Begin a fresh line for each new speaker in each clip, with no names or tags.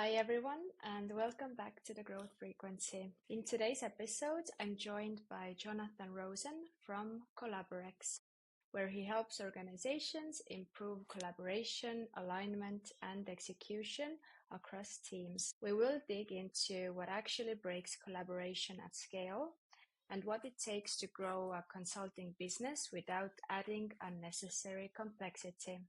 Hi, everyone, and welcome back to the Growth Frequency. In today's episode, I'm joined by Jonathan Rosen from Collaberex, where he helps organizations improve collaboration, alignment, and execution across teams. We will dig into what actually breaks collaboration at scale and what it takes to grow a consulting business without adding unnecessary complexity.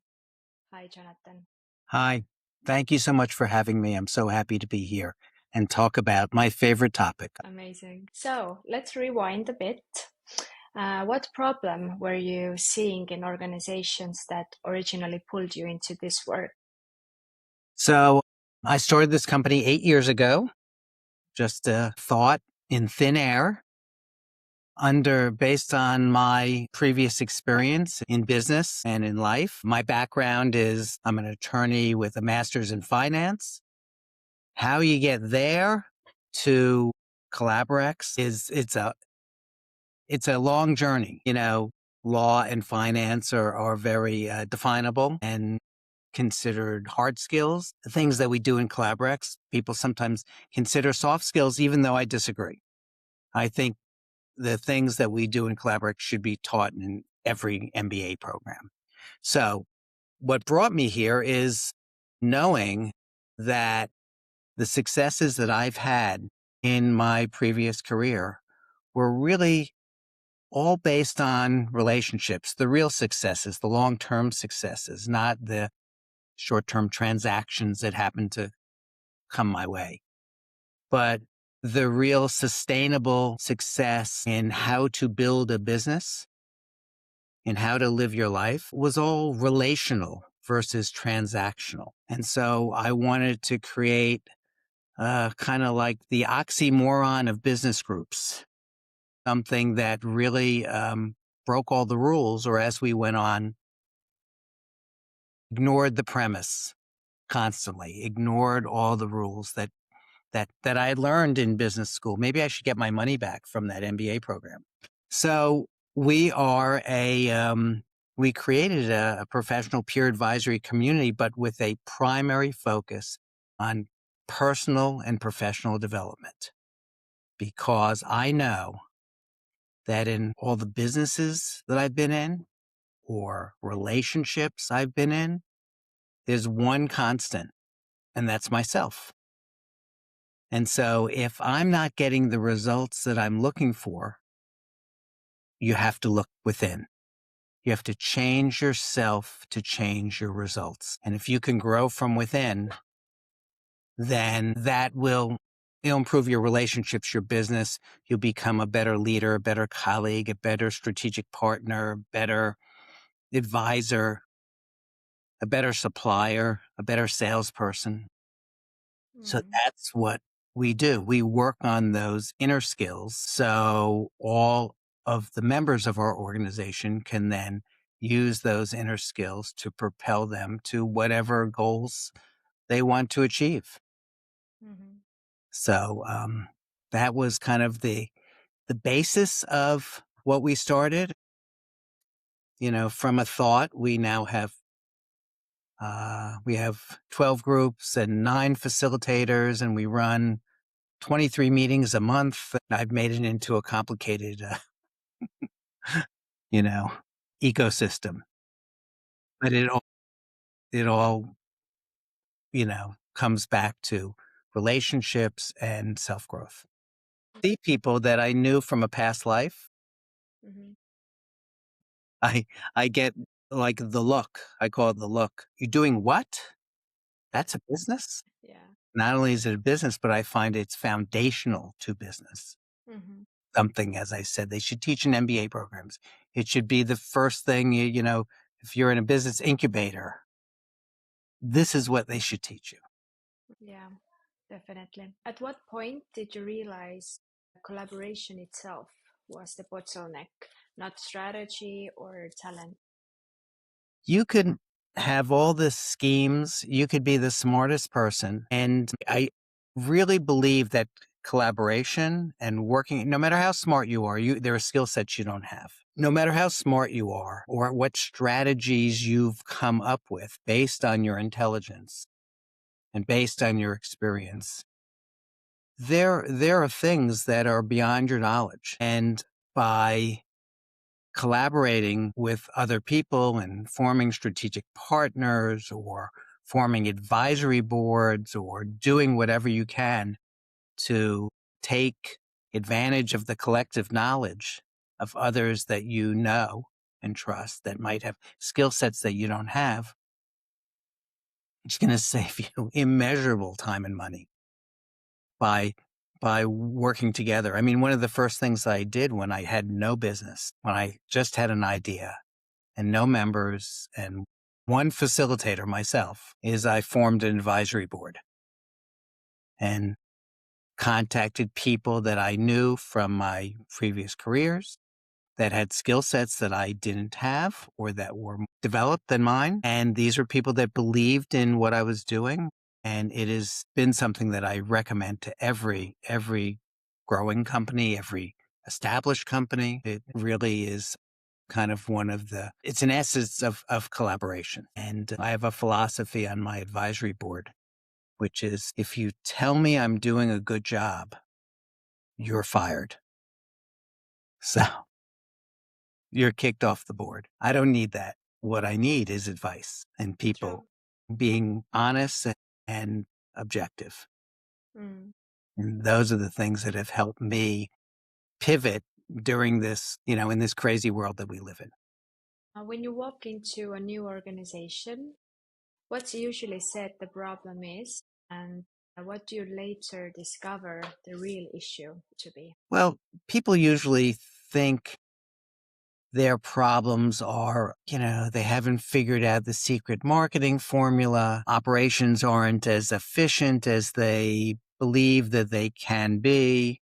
Hi, Jonathan.
Hi, thank you so much for having me. I'm so happy to be here and talk about my favorite topic.
Amazing. So let's rewind a bit. What problem were you seeing in organizations that originally pulled you into this work?
So I started this company 8 years ago, just a thought in thin air based on my previous experience in business and in life. My background is I'm an attorney with a master's in finance. How you get there to Collaborex it's a long journey. Law and finance are very definable and considered hard skills. The things that we do in Collaborex, people sometimes consider soft skills, even though I disagree. I think the things that we do in Collaborex should be taught in every MBA program. So what brought me here is knowing that the successes that I've had in my previous career were really all based on relationships, the real successes, the long-term successes, not the short-term transactions that happen to come my way. But the real sustainable success in how to build a business and how to live your life was all relational versus transactional. And so I wanted to create kind of like the oxymoron of business groups, something that really broke all the rules, or as we went on, ignored the premise constantly, ignored all the rules that I had learned in business school. Maybe I should get my money back from that MBA program. So we are we created a professional peer advisory community, but with a primary focus on personal and professional development. Because I know that in all the businesses that I've been in or relationships I've been in, there's one constant, and that's myself. And so if I'm not getting the results that I'm looking for, you have to look within. You have to change yourself to change your results. And if you can grow from within, then it'll improve your relationships, your business. You'll become a better leader, a better colleague, a better strategic partner, a better advisor, a better supplier, a better salesperson. So
Mm.
that's what we do. We work on those inner skills. So all of the members of our organization can then use those inner skills to propel them to whatever goals they want to achieve.
Mhm.
So that was kind of the basis of what we started. From a thought, we have 12 groups and 9 facilitators, and we run 23 meetings a month. I've made it into a complicated, you know, ecosystem, but it all comes back to relationships and self-growth. See people that I knew from a past life,
Mhm.
I, I get like the look. I call it the look. You're doing what? That's a business?
Yeah.
Not only is it a business, but I find it's foundational to business.
Mhm.
Something, as I said, they should teach in MBA programs. It should be the first thing, if you're in a business incubator, this is what they should teach you.
Yeah, definitely. At what point did you realize collaboration itself was the bottleneck, not strategy or talent?
You could have all the schemes. You could be the smartest person. And I really believe that collaboration and working, no matter how smart you are, there are skill sets you don't have. No matter how smart you are or what strategies you've come up with based on your intelligence, and based on your experience, there are things that are beyond your knowledge. And by collaborating with other people and forming strategic partners or forming advisory boards or doing whatever you can to take advantage of the collective knowledge of others that you know and trust that might have skill sets that you don't have, it's going to save you immeasurable time and money by working together. I mean, one of the first things I did when I had no business, when I just had an idea and no members and one facilitator, myself, is I formed an advisory board and contacted people that I knew from my previous careers that had skill sets that I didn't have or that were developed than mine. And these were people that believed in what I was doing. And it has been something that I recommend to every growing company, every established company. It really is kind of it's an essence of collaboration. And I have a philosophy on my advisory board, which is if you tell me I'm doing a good job, you're fired. So you're kicked off the board. I don't need that. What I need is advice and people being honest and objective.
Mm.
And those are the things that have helped me pivot during this, in this crazy world that we live in.
When you walk into a new organization, what's usually said the problem is, and what do you later discover the real issue to be?
Well, people usually think their problems are, they haven't figured out the secret marketing formula. Operations aren't as efficient as they believe that they can be.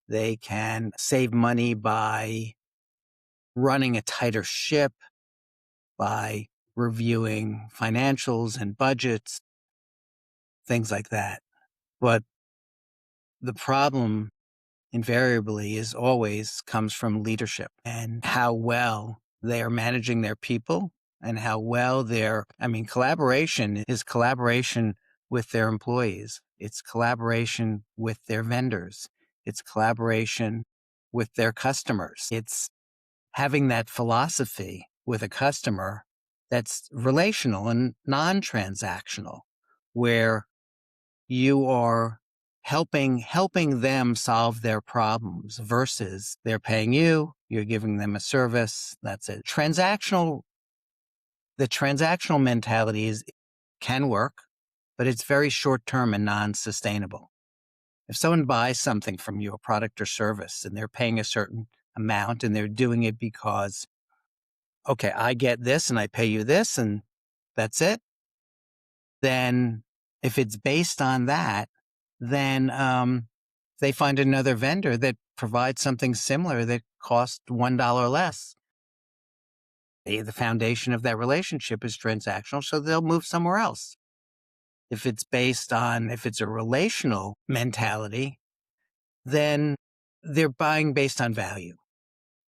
They can save money by running a tighter ship, by reviewing financials and budgets, things like that. But the problem invariably always comes from leadership and how well they are managing their people and how well collaboration is collaboration with their employees. It's collaboration with their vendors. It's collaboration with their customers. It's having that philosophy with a customer that's relational and non-transactional, where you are helping them solve their problems versus they're paying you, you're giving them a service. That's it. The transactional mentality can work, but it's very short term and non-sustainable. If someone buys something from you, a product or service, and they're paying a certain amount and they're doing it because, okay, I get this and I pay you this and that's it, then if it's based on that, then they find another vendor that provides something similar that costs $1 less. The foundation of that relationship is transactional, so they'll move somewhere else. If it's a relational mentality, then they're buying based on value.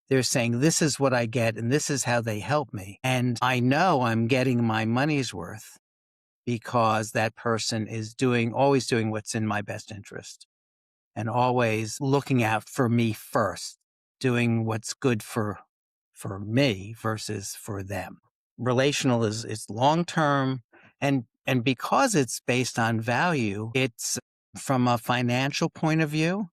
They're saying, this is what I get and this is how they help me. And I know I'm getting my money's worth because that person is always doing what's in my best interest and always looking out for me first, doing what's good for me versus for them. Relational is long-term, and because it's based on value, it's from a financial point of view,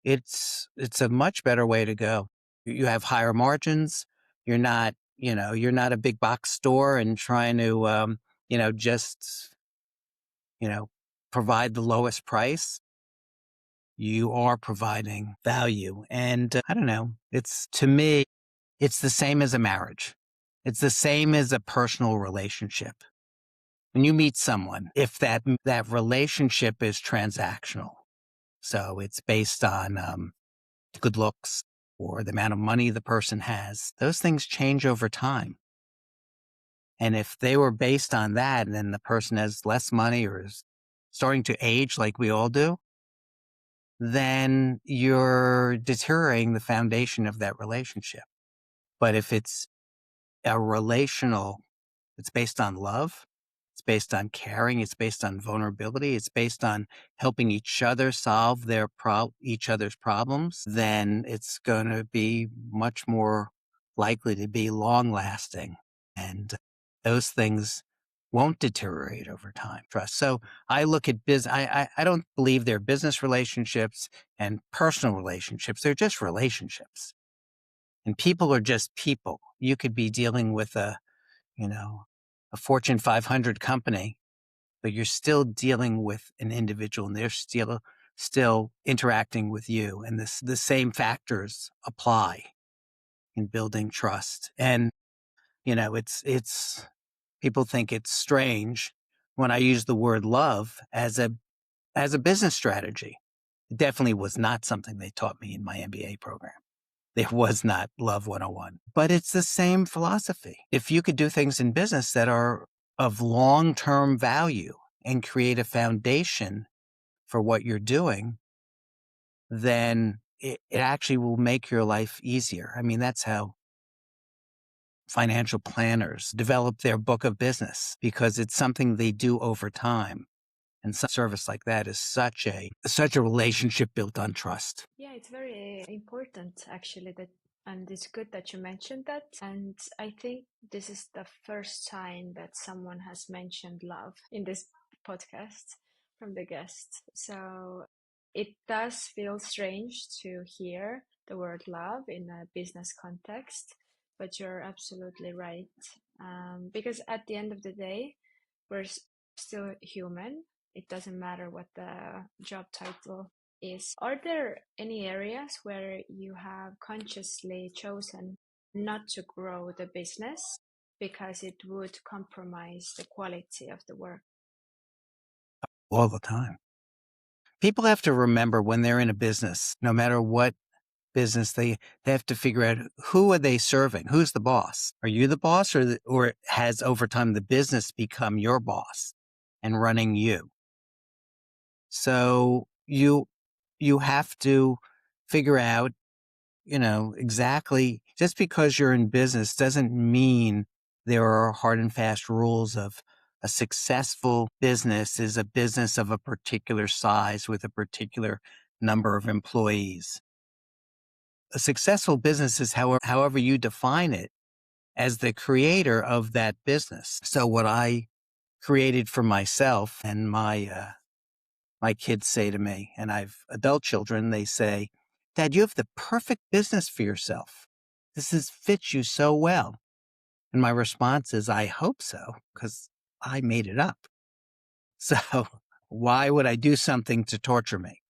it's a much better way to go. You have higher margins. You're not a big box store and trying to, just, provide the lowest price. You are providing value. And I don't know, to me, it's the same as a marriage. It's the same as a personal relationship. When you meet someone, if that relationship is transactional, so it's based on good looks or the amount of money the person has, those things change over time. And if they were based on that and then the person has less money or is starting to age like we all do, then you're deteriorating the foundation of that relationship. But if it's a relational, it's based on love, it's based on caring, it's based on vulnerability, it's based on helping each other solve each other's problems, then it's going to be much more likely to be long lasting. And those things won't deteriorate over time. Trust. So I look at I don't believe they're business relationships and personal relationships. They're just relationships. And people are just people. You could be dealing with a Fortune 500 company, but you're still dealing with an individual and they're still interacting with you. And the same factors apply in building trust. And, it's people think it's strange when I use the word love as a business strategy. It definitely was not something they taught me in my MBA program. There was not Love 101, but it's the same philosophy. If you could do things in business that are of long-term value and create a foundation for what you're doing, then it actually will make your life easier. I mean, that's how financial planners develop their book of business, because it's something they do over time. And some service like that is such a relationship built on trust.
Yeah, it's very important actually and it's good that you mentioned that. And I think this is the first time that someone has mentioned love in this podcast from the guest. So it does feel strange to hear the word love in a business context, but you're absolutely right. Because at the end of the day, we're still human. It doesn't matter what the job title is. Are there any areas where you have consciously chosen not to grow the business because it would compromise the quality of the work?
All the time. People have to remember when they're in a business, no matter what business, they have to figure out, who are they serving? Who's the boss? Are you the boss, or has over time the business become your boss and running you? So you have to figure out, exactly, just because you're in business doesn't mean there are hard and fast rules of a successful business is a business of a particular size with a particular number of employees. A successful business is however you define it as the creator of that business. So what I created for myself, and my kids say to me, and I've adult children, they say, "Dad, you have the perfect business for yourself. Fits you so well." And my response is, I hope so, because I made it up. So why would I do something to torture me?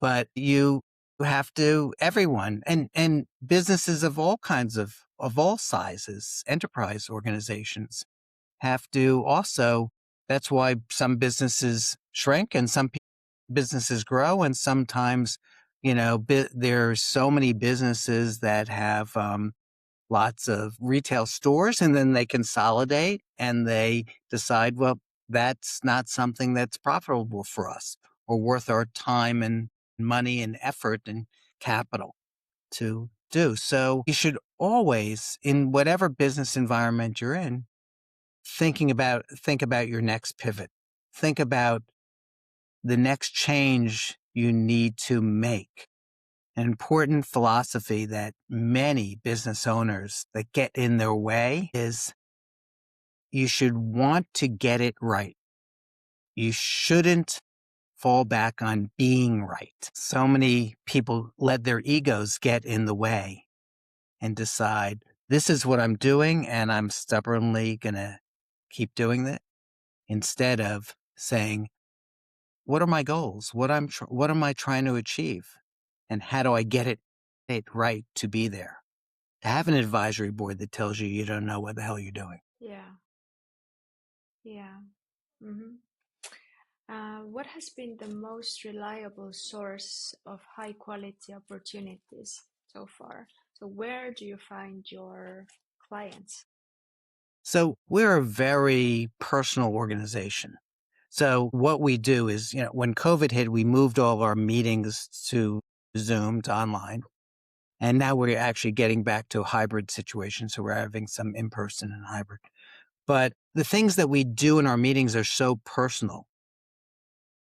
But you have to, everyone, and businesses of all kinds of all sizes, enterprise organizations have to also, that's why some businesses shrink and some businesses grow. And sometimes, there's so many businesses that have, lots of retail stores, and then they consolidate and they decide, well, that's not something that's profitable for us or worth our time and money and effort and capital to do. So you should always, in whatever business environment you're in, think about your next pivot. Think about the next change you need to make. An important philosophy that many business owners that get in their way is, you should want to get it right. You shouldn't fall back on being right. So many people let their egos get in the way and decide, this is what I'm doing and I'm stubbornly going to keep doing it, instead of saying, what are my goals? What am I trying to achieve? And how do I get it right to be there? To have an advisory board that tells you don't know what the hell you're doing.
Yeah. Yeah. Mm-hmm. What has been the most reliable source of high quality opportunities so far? So where do you find your clients?
So we're a very personal organization. So what we do is, when COVID hit, we moved all our meetings to Zoom, to online. And now we're actually getting back to a hybrid situation. So we're having some in-person and hybrid. But the things that we do in our meetings are so personal.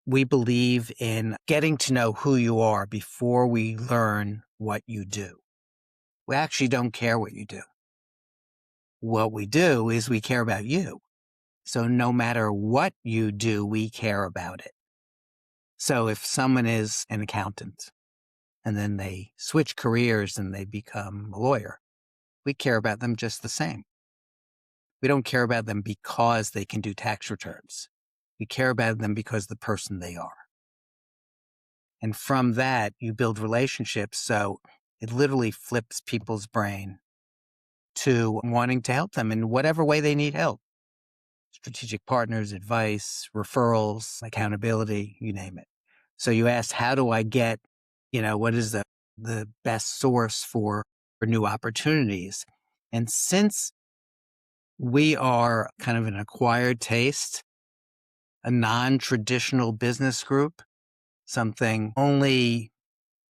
We believe in getting to know who you are before we learn what you do. We actually don't care what you do. What we do is we care about you. So no matter what you do, we care about it. So if someone is an accountant and then they switch careers and they become a lawyer, we care about them just the same. We don't care about them because they can do tax returns. We care about them because of the person they are. And from that, you build relationships. So it literally flips people's brain to wanting to help them in whatever way they need help. Strategic partners, advice, referrals, accountability, you name it. So you asked, how do I get, what is the best source for new opportunities? And since we are kind of an acquired taste, a non-traditional business group, something only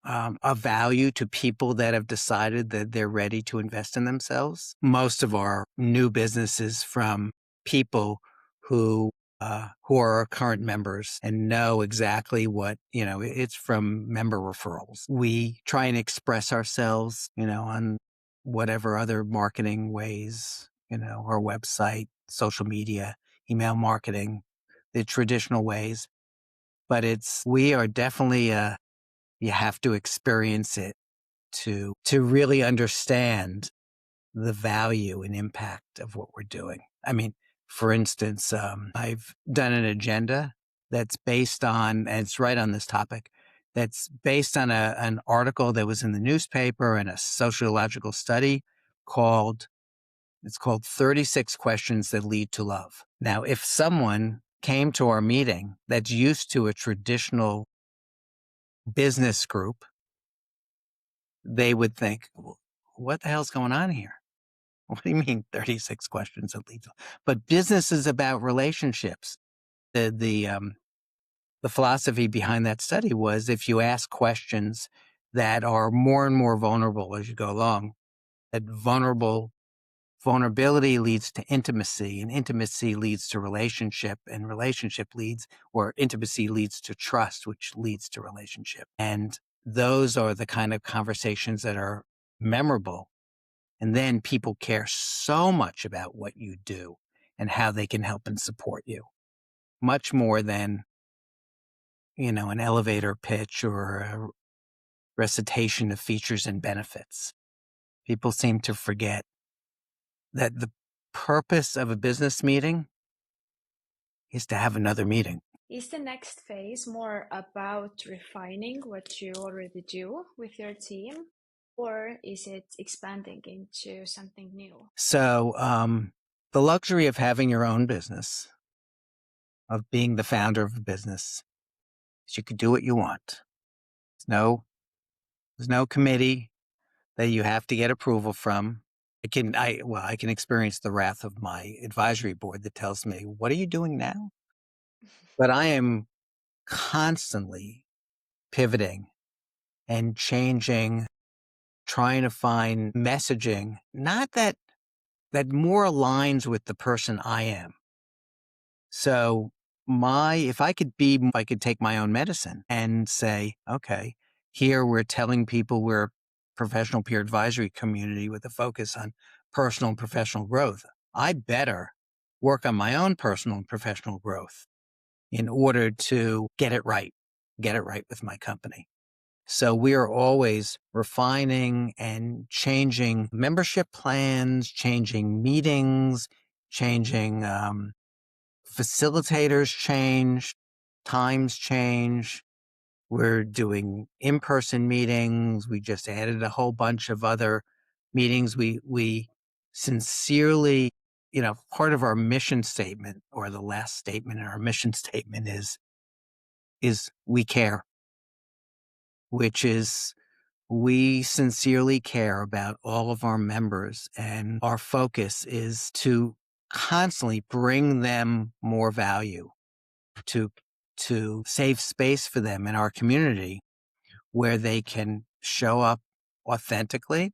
of value to people that have decided that they're ready to invest in themselves. Most of our new businesses from people who are our current members and know exactly what, it's from member referrals. We try and express ourselves, on whatever other marketing ways, our website, social media, email marketing, the traditional ways. But we are definitely you have to experience it to really understand the value and impact of what we're doing. I mean, for instance, I've done an agenda that's based on, and it's right on this topic, that's based on an article that was in the newspaper and a sociological study it's called 36 Questions That Lead to Love. Now, if someone came to our meeting that's used to a traditional business group, they would think, what the hell's going on here? What do you mean 36 questions that lead to? But business is about relationships. The philosophy behind that study was if you ask questions that are more and more vulnerable as you go along, that vulnerability leads to intimacy, and intimacy leads to relationship, and intimacy leads to trust, which leads to relationship. And those are the kind of conversations that are memorable. And then people care so much about what you do and how they can help and support you, much more than, an elevator pitch or a recitation of features and benefits. People seem to forget that the purpose of a business meeting is to have another meeting.
Is the next phase more about refining what you already do with your team, or is it expanding into something new?
So the luxury of having your own business, of being the founder of a business, is you can do what you want. There's no committee that you have to get approval from. I can experience the wrath of my advisory board that tells me, what are you doing now? But I am constantly pivoting and changing, trying to find messaging, not that more aligns with the person I am. So if I could take my own medicine and say, okay, here we're telling people we're a professional peer advisory community with a focus on personal and professional growth. I better work on my own personal and professional growth in order to get it right with my company. So we are always refining and changing membership plans, changing meetings, changing facilitators change, times change. We're doing in-person meetings. We just added a whole bunch of other meetings. We sincerely, part of our mission statement, or the last statement in our mission statement, is we care, which is we sincerely care about all of our members, and our focus is to constantly bring them more value, to save space for them in our community where they can show up authentically,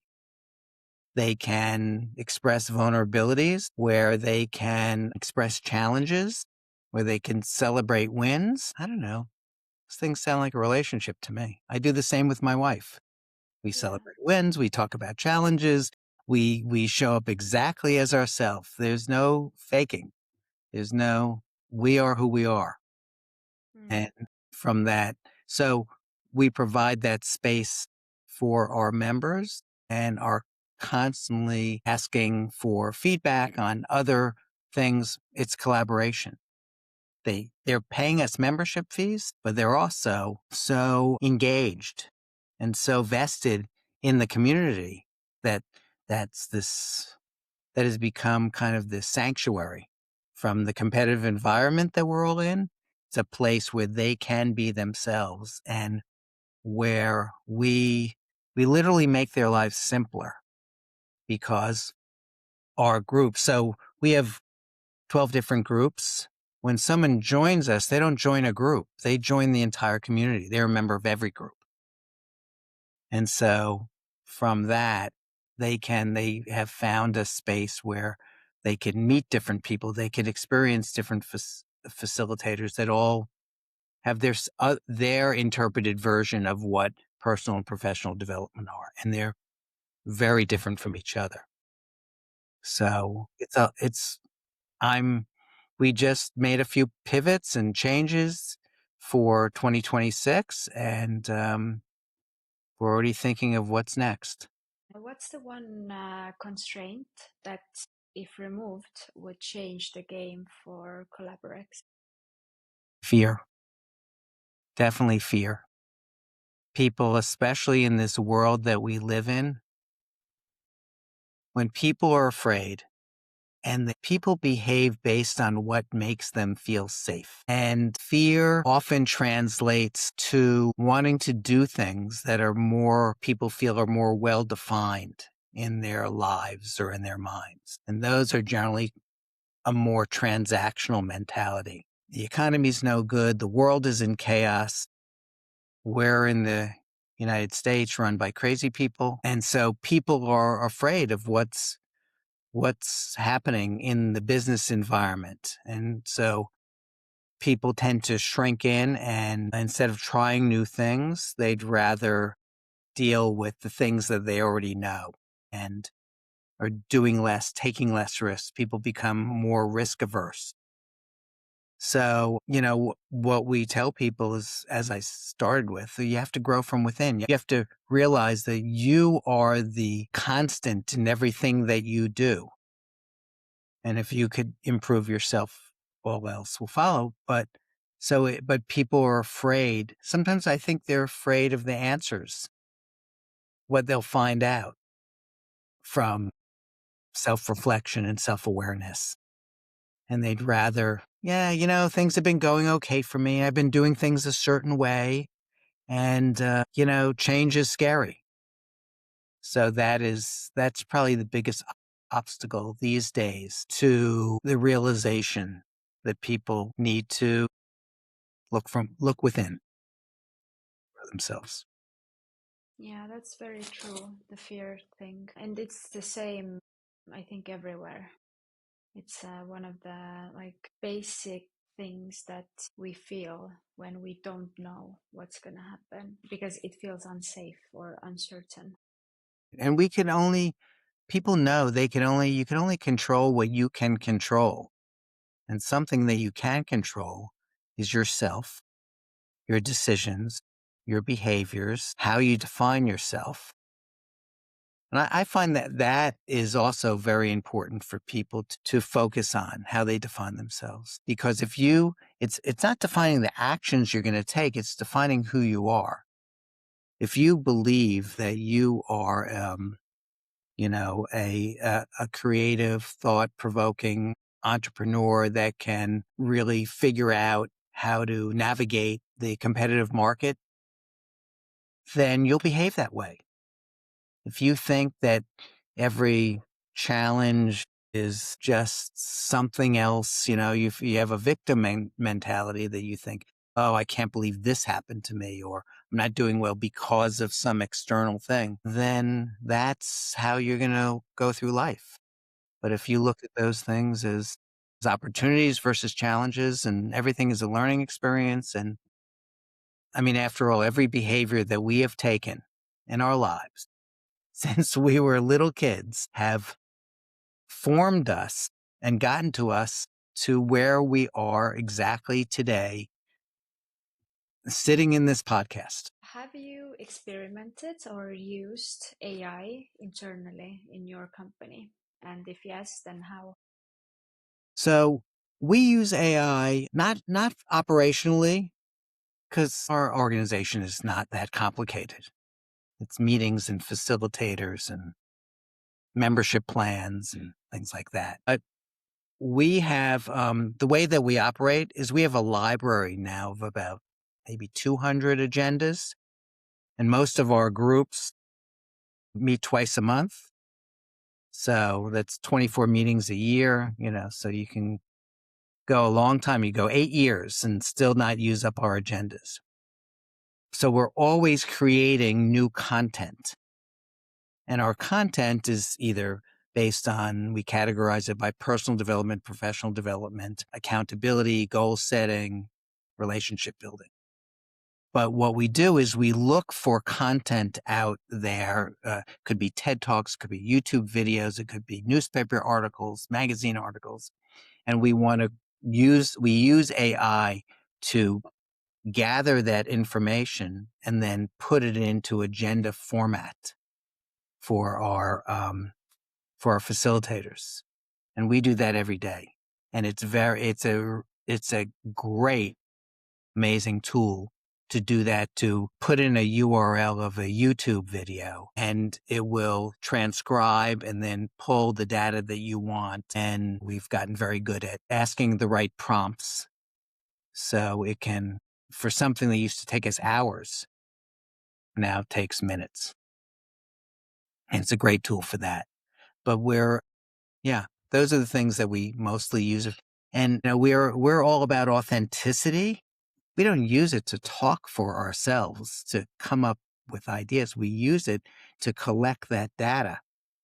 they can express vulnerabilities, where they can express challenges, where they can celebrate wins. I don't know. Those things sound like a relationship to me. I do the same with my wife. We
Yeah.
celebrate wins. We talk about challenges. We show up exactly as ourselves. There's no faking. There's no, we are who we are.
Mm.
And from that, so we provide that space for our members and are constantly asking for feedback on other things. It's collaboration. They're paying us membership fees, but they're also so engaged and so vested in the community that that's this that has become kind of this sanctuary from the competitive environment that we're all in. It's a place where they can be themselves and where we literally make their lives simpler because our group. So we have 12 different groups. When someone joins us, they don't join a group. They join the entire community. They're a member of every group. And so from that, they have found a space where they can meet different people. They can experience different facilitators that all have their interpreted version of what personal and professional development are. And they're very different from each other. So we just made a few pivots and changes for 2026, and we're already thinking of what's next.
What's the one constraint that, if removed, would change the game for Collaberex?
Fear. Definitely fear. People, especially in this world that we live in, when people are afraid, and the people behave based on what makes them feel safe. And fear often translates to wanting to do things that people feel are more well defined in their lives or in their minds. And those are generally a more transactional mentality. The economy's no good. The world is in chaos. We're in the United States run by crazy people. And so people are afraid of what's happening in the business environment. And so people tend to shrink in, and instead of trying new things, they'd rather deal with the things that they already know and are doing less, taking less risks. People become more risk averse. So, what we tell people is, as I started with, you have to grow from within. You have to realize that you are the constant in everything that you do. And if you could improve yourself, all else will follow. But people are afraid. Sometimes I think they're afraid of the answers, what they'll find out from self-reflection and self-awareness. And they'd rather, things have been going okay for me. I've been doing things a certain way. And, change is scary. So that's probably the biggest obstacle these days to the realization that people need to look within for themselves.
Yeah, that's very true, the fear thing. And it's the same, I think, everywhere. It's one of the basic things that we feel when we don't know what's going to happen because it feels unsafe or uncertain.
And people know you can only control what you can control. And something that you can control is yourself, your decisions, your behaviors, how you define yourself. And I find that is also very important for people to focus on how they define themselves. Because it's not defining the actions you're going to take, it's defining who you are. If you believe that you are, a creative, thought-provoking entrepreneur that can really figure out how to navigate the competitive market, then you'll behave that way. If you think that every challenge is just something else, you have a victim mentality that you think, oh, I can't believe this happened to me, or I'm not doing well because of some external thing, then that's how you're going to go through life. But if you look at those things as opportunities versus challenges, and everything is a learning experience, and I mean, after all, every behavior that we have taken in our lives since we were little kids have formed us and gotten to us to where we are exactly today, sitting in this podcast.
Have you experimented or used AI internally in your company? And if yes, then how?
So we use AI not operationally, because our organization is not that complicated. It's meetings and facilitators and membership plans and things like that. But we have the way that we operate is we have a library now of about maybe 200 agendas, and most of our groups meet twice a month. So that's 24 meetings a year, so you can go a long time. You go 8 years and still not use up our agendas. So we're always creating new content. And our content is either based on, we categorize it by personal development, professional development, accountability, goal setting, relationship building. But what we do is we look for content out there. Could be TED Talks, could be YouTube videos, it could be newspaper articles, magazine articles. And we use AI to gather that information and then put it into agenda format for our facilitators. And we do that every day. And it's a great, amazing tool to do that, to put in a URL of a YouTube video, and it will transcribe and then pull the data that you want. And we've gotten very good at asking the right prompts. So it can, for something that used to take us hours, now takes minutes. And it's a great tool for that. But those are the things that we mostly use. And we're all about authenticity. We don't use it to talk for ourselves, to come up with ideas. We use it to collect that data.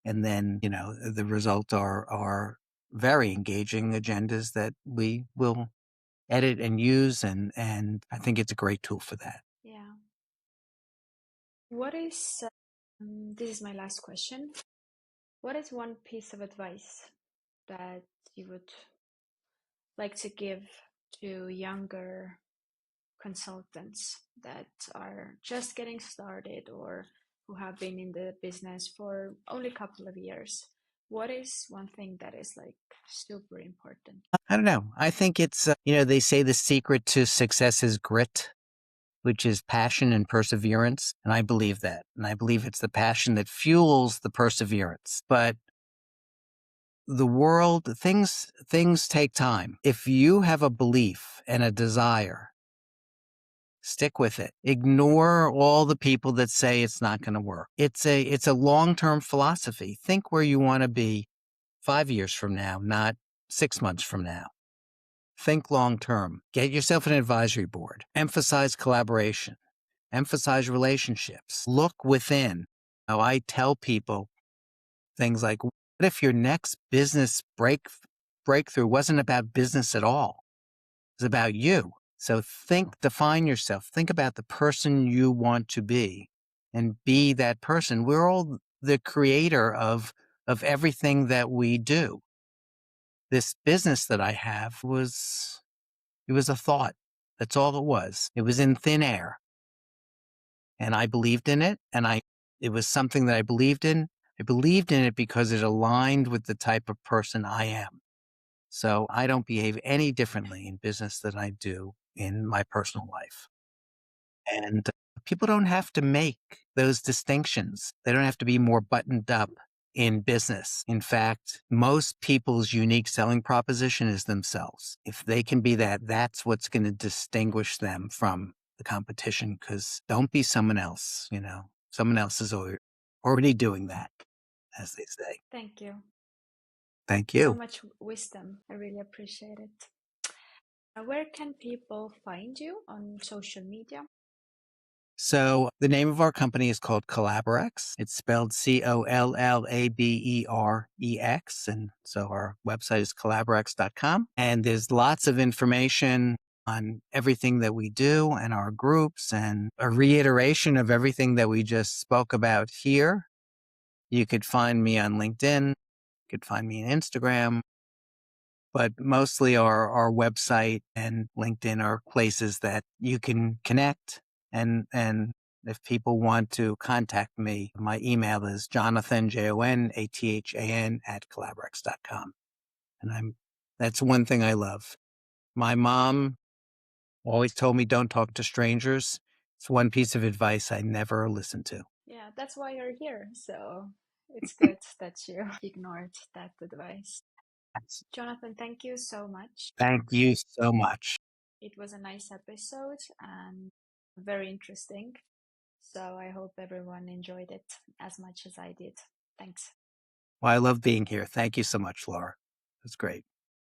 And then, the results are very engaging agendas that we will edit and use. And I think it's a great tool for that.
Yeah. This is my last question. What is one piece of advice that you would like to give to younger consultants that are just getting started or who have been in the business for only a couple of years? What is one thing that is like super important?
I don't know. I think it's, they say the secret to success is grit, which is passion and perseverance. And I believe that. And I believe it's the passion that fuels the perseverance. But the world, things take time. If you have a belief and a desire, stick with it. Ignore all the people that say it's not going to work. It's a long-term philosophy. Think where you want to be 5 years from now, not 6 months from now. Think long-term. Get yourself an advisory board. Emphasize collaboration. Emphasize relationships. Look within. Now, I tell people things like, what if your next business breakthrough wasn't about business at all? It's about you. So define yourself. Think about the person you want to be and be that person. We're all the creator of everything that we do. This business that I have it was a thought. That's all it was. It was in thin air. And I believed in it. And it was something that I believed in. I believed in it because it aligned with the type of person I am. So I don't behave any differently in business than I do in my personal life. And people don't have to make those distinctions. They don't have to be more buttoned up in business. In fact, most people's unique selling proposition is themselves. If they can be that, that's what's going to distinguish them from the competition, because don't be someone else, someone else is already doing that, as they say.
Thank you.
Thank
So
you.
much wisdom. I really appreciate it. Where can people find you on social media?
So the name of our company is called Collaberex. It's spelled Collaberex. And so our website is collaberex.com. And there's lots of information on everything that we do and our groups and a reiteration of everything that we just spoke about here. You could find me on LinkedIn. You could find me on Instagram. But mostly our website and LinkedIn are places that you can connect. And if people want to contact me, my email is Jonathan, JONATHAN @collaberex.com. And that's one thing I love. My mom always told me don't talk to strangers. It's one piece of advice I never listened to.
Yeah, that's why you're here. So it's good that you ignored that advice. Jonathan, thank you so much.
Thank you so much.
It was a nice episode and very interesting. So I hope everyone enjoyed it as much as I did. Thanks.
Well, I love being here. Thank you so much, Laura. It was great.